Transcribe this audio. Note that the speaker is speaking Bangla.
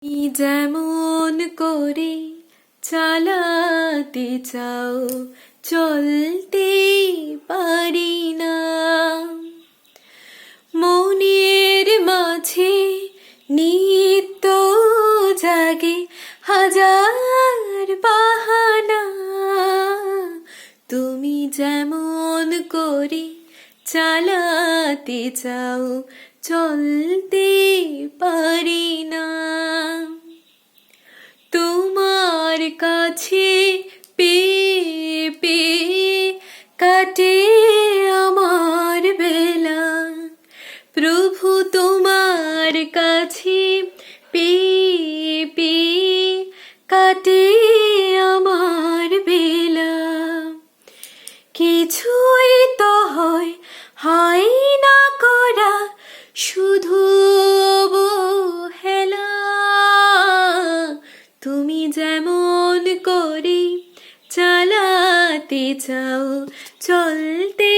তুমি যেমন করে চালাতে চাও চলতে পারি না, মনের মাঝে নিত্য জাগে হাজার বাহানা। তুমি যেমন করে চালাতে চাও চলতে পারি না, তোমার কাছে পেয়ে পেয়ে কাটে আমার বেলা। প্রভু তোমার কাছে পেয়ে পেয়ে কাটে আমার বেলা। কিছুই তো হয় না করা, শুধু অবহেলা। তুমি যেমন করে চালাতে চাও চলতে